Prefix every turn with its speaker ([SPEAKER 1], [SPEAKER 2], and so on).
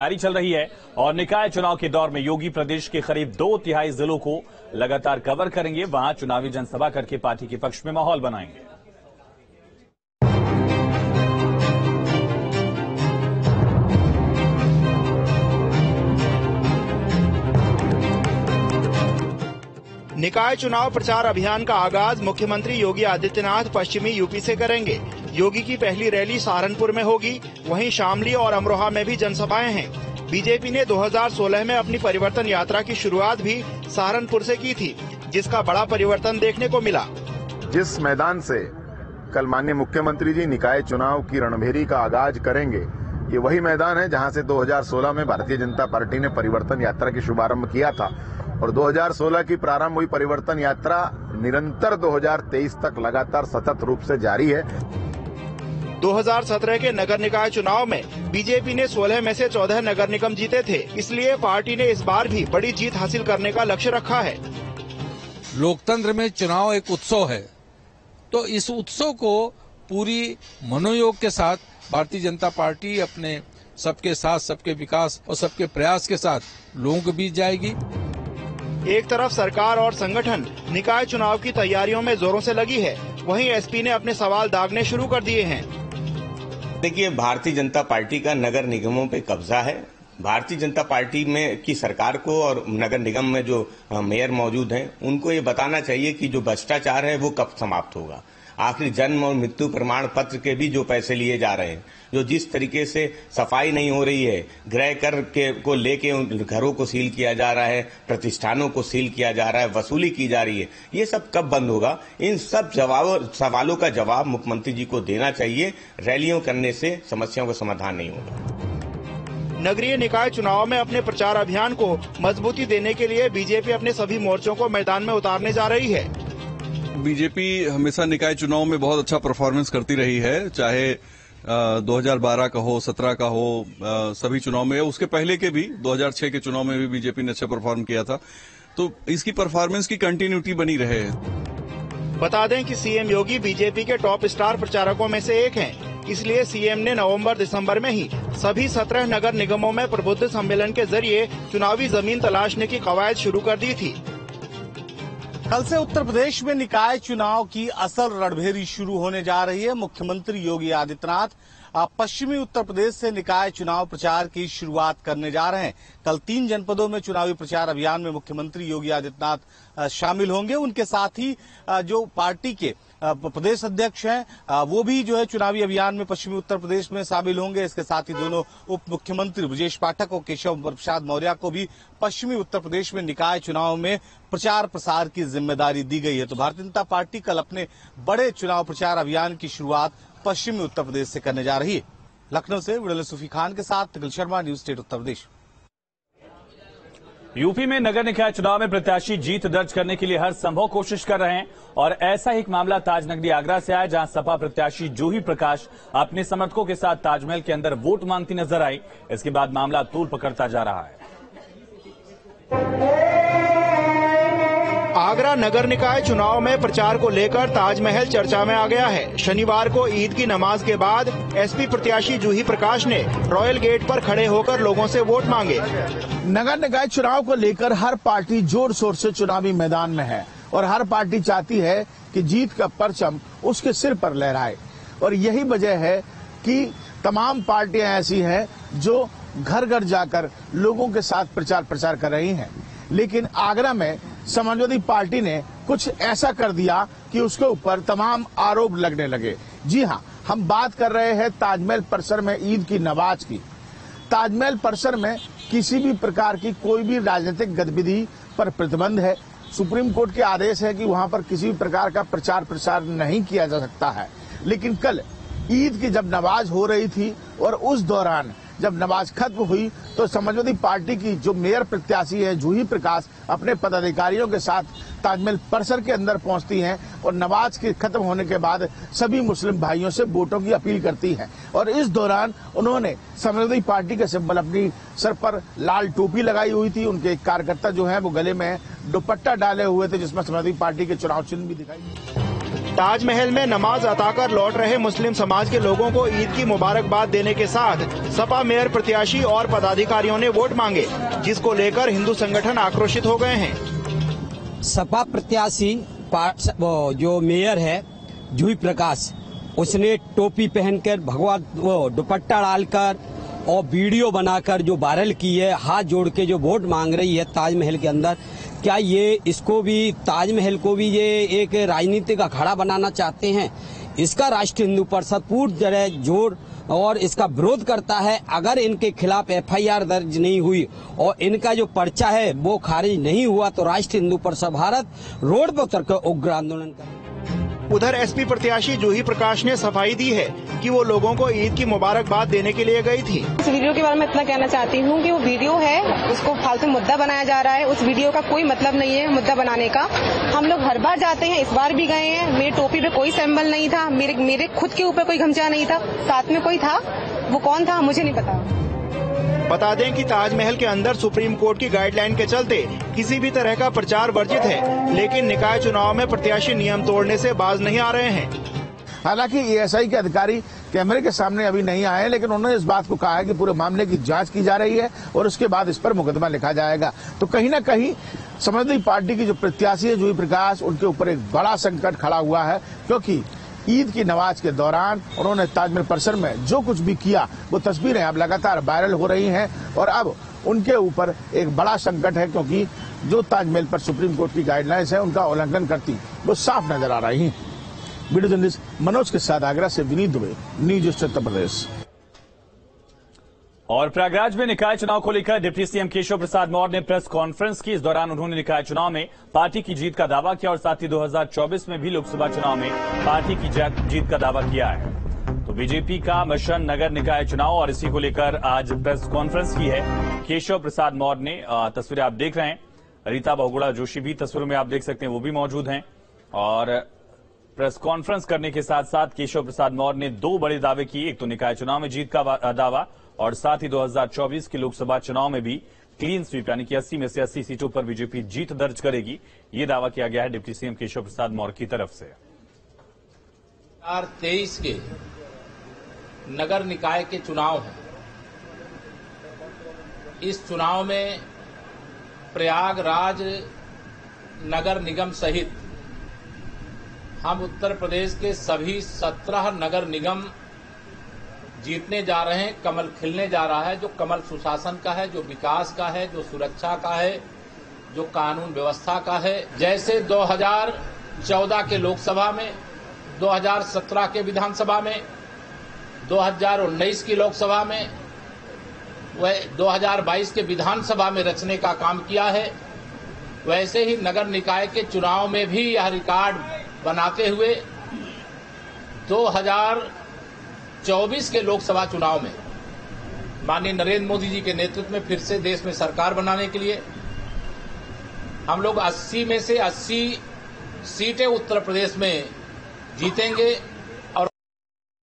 [SPEAKER 1] जारी चल रही है और निकाय चुनाव के दौर में योगी प्रदेश के करीब 2/3 जिलों को लगातार कवर करेंगे। वहां चुनावी जनसभा करके पार्टी के पक्ष में माहौल बनाएंगे।
[SPEAKER 2] निकाय चुनाव प्रचार अभियान का आगाज मुख्यमंत्री योगी आदित्यनाथ पश्चिमी यूपी से करेंगे। योगी की पहली रैली सहारनपुर में होगी, वहीं शामली और अमरोहा में भी जनसभाएं हैं। बीजेपी ने 2016 में अपनी परिवर्तन यात्रा की शुरुआत भी सहारनपुर से की थी, जिसका बड़ा परिवर्तन देखने को मिला।
[SPEAKER 3] जिस मैदान से कल माननीय मुख्यमंत्री जी निकाय चुनाव की रणभेरी का आगाज करेंगे, ये वही मैदान है जहां से 2016 में भारतीय जनता पार्टी ने परिवर्तन यात्रा की शुभारंभ किया था और 2016 की प्रारंभ हुई परिवर्तन यात्रा निरंतर 2023 तक लगातार सतत रूप से जारी है।
[SPEAKER 2] 2017 के नगर निकाय चुनाव में बीजेपी ने 16 में से 14 नगर निगम जीते थे, इसलिए पार्टी ने इस बार भी बड़ी जीत हासिल करने का लक्ष्य रखा है।
[SPEAKER 4] लोकतंत्र में चुनाव एक उत्सव है, तो इस उत्सव को पूरी मनोयोग के साथ भारतीय जनता पार्टी अपने सबके साथ, सबके विकास और सबके प्रयास के साथ लोगों के बीच जाएगी।
[SPEAKER 2] एक तरफ सरकार और संगठन निकाय चुनाव की तैयारियों में जोरों से लगी है, वहीं एसपी ने अपने सवाल दागने शुरू कर दिए हैं।
[SPEAKER 5] देखिए, भारतीय जनता पार्टी का नगर निगमों पे कब्जा है। भारतीय जनता पार्टी में की सरकार को और नगर निगम में जो मेयर मौजूद हैं, उनको ये बताना चाहिए कि जो भ्रष्टाचार है वो कब समाप्त होगा। आखिर जन्म और मृत्यु प्रमाण पत्र के भी जो पैसे लिए जा रहे हैं, जो जिस तरीके से सफाई नहीं हो रही है, गृह कर को लेके घरों को सील किया जा रहा है, प्रतिष्ठानों को सील किया जा रहा है, वसूली की जा रही है, ये सब कब बंद होगा? इन सब सवालों का जवाब मुख्यमंत्री जी को देना चाहिए। रैलियों करने से समस्याओं का समाधान नहीं होगा।
[SPEAKER 2] नगरीय निकाय चुनाव में अपने प्रचार अभियान को मजबूती देने के लिए बीजेपी अपने सभी मोर्चों को मैदान में उतारने जा रही है।
[SPEAKER 6] बीजेपी हमेशा निकाय चुनाव में बहुत अच्छा परफॉर्मेंस करती रही है, चाहे 2012 का हो, 17 का हो, सभी चुनाव में, उसके पहले के भी 2006 के चुनाव में भी बीजेपी ने अच्छा परफॉर्म किया था, तो इसकी परफॉर्मेंस की कंटिन्यूटी बनी रहे।
[SPEAKER 2] बता दें कि सीएम योगी बीजेपी के टॉप स्टार प्रचारकों में से एक हैं, इसलिए सीएम ने नवंबर-दिसंबर में ही सभी 17 नगर निगमों में प्रबुद्ध सम्मेलन के जरिए चुनावी जमीन तलाशने की कवायद शुरू कर दी थी।
[SPEAKER 7] कल से उत्तर प्रदेश में निकाय चुनाव की असल रणभेरी शुरू होने जा रही है। मुख्यमंत्री योगी आदित्यनाथ पश्चिमी उत्तर प्रदेश से निकाय चुनाव प्रचार की शुरुआत करने जा रहे हैं। कल 3 जनपदों में चुनावी प्रचार अभियान में मुख्यमंत्री योगी आदित्यनाथ शामिल होंगे। उनके साथ ही जो पार्टी के प्रदेश अध्यक्ष हैं वो भी जो है चुनावी अभियान में पश्चिमी उत्तर प्रदेश में शामिल होंगे। इसके साथ ही दोनों उप मुख्यमंत्री ब्रजेश पाठक और केशव प्रसाद मौर्य को भी पश्चिमी उत्तर प्रदेश में निकाय चुनाव में प्रचार प्रसार की जिम्मेदारी दी गई है। तो भारतीय जनता पार्टी कल अपने बड़े चुनाव प्रचार अभियान की शुरुआत पश्चिमी उत्तर प्रदेश से करने जा रही है। लखनऊ से वीडियो सूफी खान के साथ Nikhil Sharma, news state Uttar Pradesh.
[SPEAKER 1] UP में नगर निकाय चुनाव में प्रत्याशी जीत दर्ज करने के लिए हर संभव कोशिश कर रहे हैं और ऐसा ही एक मामला ताजनगरी आगरा से आया, जहां सपा प्रत्याशी जूही प्रकाश अपने समर्थकों के साथ ताजमहल के अंदर वोट मांगती नजर आई। इसके बाद मामला तूल पकड़ता जा रहा है।
[SPEAKER 2] आगरा नगर निकाय चुनाव में प्रचार को लेकर ताजमहल चर्चा में आ गया है। शनिवार को ईद की नमाज के बाद एसपी प्रत्याशी जूही प्रकाश ने रॉयल गेट पर खड़े होकर लोगों से वोट मांगे।
[SPEAKER 8] नगर निकाय चुनाव को लेकर हर पार्टी जोर शोर से चुनावी मैदान में है और हर पार्टी चाहती है कि जीत का परचम उसके सिर पर लहराए, और यही वजह है कि तमाम पार्टियां ऐसी हैं जो घर घर जाकर लोगों के साथ प्रचार कर रही हैं। लेकिन आगरा में समाजवादी पार्टी ने कुछ ऐसा कर दिया कि उसके ऊपर तमाम आरोप लगने लगे। जी हां, हम बात कर रहे हैं ताजमहल परिसर में ईद की नमाज की। ताजमहल परिसर में किसी भी प्रकार की कोई भी राजनीतिक गतिविधि पर प्रतिबंध है। सुप्रीम कोर्ट के आदेश है कि वहां पर किसी भी प्रकार का प्रचार प्रसार नहीं किया जा सकता है। लेकिन कल ईद की जब नमाज हो रही थी और उस दौरान जब नमाज खत्म हुई तो समाजवादी पार्टी की जो मेयर प्रत्याशी है जूही प्रकाश अपने पदाधिकारियों के साथ ताजमहल परिसर के अंदर पहुंचती हैं और नमाज के खत्म होने के बाद सभी मुस्लिम भाइयों से वोटों की अपील करती हैं। और इस दौरान उन्होंने समाजवादी पार्टी के सिंबल अपनी सर पर लाल टोपी लगाई हुई थी। उनके एक कार्यकर्ता जो है वो गले में दुपट्टा डाले हुए थे जिसमें समाजवादी पार्टी के चुनाव चिन्ह भी दिखाई।
[SPEAKER 2] ताजमहल में नमाज अता कर लौट रहे मुस्लिम समाज के लोगों को ईद की मुबारकबाद देने के साथ सपा मेयर प्रत्याशी और पदाधिकारियों ने वोट मांगे, जिसको लेकर हिंदू संगठन आक्रोशित हो गए हैं।
[SPEAKER 9] सपा प्रत्याशी जो मेयर है जूही प्रकाश, उसने टोपी पहनकर भगवा दुपट्टा डालकर और वीडियो बनाकर जो वायरल की है, हाथ जोड़ के जो वोट मांग रही है ताजमहल के अंदर, क्या ये इसको भी ताजमहल को भी ये एक राजनीतिक अखाड़ा बनाना चाहते हैं? इसका राष्ट्रीय हिंदू परिषद पूरी तरह जोर और इसका विरोध करता है। अगर इनके खिलाफ एफआईआर दर्ज नहीं हुई और इनका जो पर्चा है वो खारिज नहीं हुआ तो राष्ट्रीय हिंदू परिषद भारत रोड पर उतरकर उग्र आंदोलन करेगा।
[SPEAKER 2] उधर एसपी प्रत्याशी जूही प्रकाश ने सफाई दी है कि वो लोगों को ईद की मुबारकबाद देने के लिए गई थी।
[SPEAKER 10] इस वीडियो के बारे में इतना कहना चाहती हूँ कि वो वीडियो है उसको फालतू मुद्दा बनाया जा रहा है। उस वीडियो का कोई मतलब नहीं है मुद्दा बनाने का। हम लोग हर बार जाते हैं, इस बार भी गए हैं। मेरी टोपी पे कोई सिंबल नहीं था, मेरे खुद के ऊपर कोई गमछा नहीं था, साथ में कोई था, वो कौन था मुझे नहीं पता।
[SPEAKER 2] बता दें कि ताजमहल के अंदर सुप्रीम कोर्ट की गाइडलाइन के चलते किसी भी तरह का प्रचार वर्जित है, लेकिन निकाय चुनाव में प्रत्याशी नियम तोड़ने से बाज नहीं आ रहे हैं।
[SPEAKER 8] हालांकि एएसआई के अधिकारी कैमरे के सामने अभी नहीं आए हैं, लेकिन उन्होंने इस बात को कहा है कि पूरे मामले की जांच की जा रही है और उसके बाद इस पर मुकदमा लिखा जाएगा। तो कहीं ना कहीं समाजवादी पार्टी की जो प्रत्याशी है जूही प्रकाश, उनके ऊपर एक बड़ा संकट खड़ा हुआ है, क्योंकि ईद की नमाज के दौरान उन्होंने ताजमहल परिसर में जो कुछ भी किया वो तस्वीरें अब लगातार वायरल हो रही हैं और अब उनके ऊपर एक बड़ा संकट है, क्योंकि जो ताजमहल पर सुप्रीम कोर्ट की गाइडलाइंस है उनका उल्लंघन करती वो साफ नजर आ रही हैं। वीडियो जर्नलिस्ट मनोज के साथ आगरा से विनीत दुबे, न्यूज उत्तर प्रदेश।
[SPEAKER 1] और प्रयागराज में निकाय चुनाव को लेकर डिप्टी सीएम केशव प्रसाद मौर्य ने प्रेस कॉन्फ्रेंस की। इस दौरान उन्होंने निकाय चुनाव में पार्टी की जीत का दावा किया और साथ ही 2024 में भी लोकसभा चुनाव में पार्टी की जीत का दावा किया है। तो बीजेपी का मिशन नगर निकाय चुनाव और इसी को लेकर आज प्रेस कॉन्फ्रेंस की है केशव प्रसाद मौर्य ने। तस्वीरें आप देख रहे हैं, रीता बहुगुणा जोशी भी तस्वीरों में आप देख सकते हैं, वो भी मौजूद हैं। और प्रेस कॉन्फ्रेंस करने के साथ साथ केशव प्रसाद मौर्य ने दो बड़े दावे किए, एक तो निकाय चुनाव में जीत का दावा और साथ ही 2024 के लोकसभा चुनाव में भी क्लीन स्वीप यानी कि 80 में से 80 सीटों पर बीजेपी जीत दर्ज करेगी, ये दावा किया गया है डिप्टी सीएम केशव प्रसाद मौर्य की तरफ से।
[SPEAKER 11] 2023 के नगर निकाय के चुनाव हैं। इस चुनाव में प्रयागराज नगर निगम सहित हम उत्तर प्रदेश के सभी 17 नगर निगम जीतने जा रहे हैं। कमल खिलने जा रहा है, जो कमल सुशासन का है, जो विकास का है, जो सुरक्षा का है, जो कानून व्यवस्था का है। जैसे 2014 के लोकसभा में, 2017 के विधानसभा में, 2019 की लोकसभा में, वह 2022 के विधानसभा में रचने का काम किया है, वैसे ही नगर निकाय के चुनाव में भी यह रिकॉर्ड बनाते हुए 2024 के लोकसभा चुनाव में माननीय नरेंद्र मोदी जी के नेतृत्व में फिर से देश में सरकार बनाने के लिए हम लोग 80 में से 80 सीटें उत्तर प्रदेश में जीतेंगे।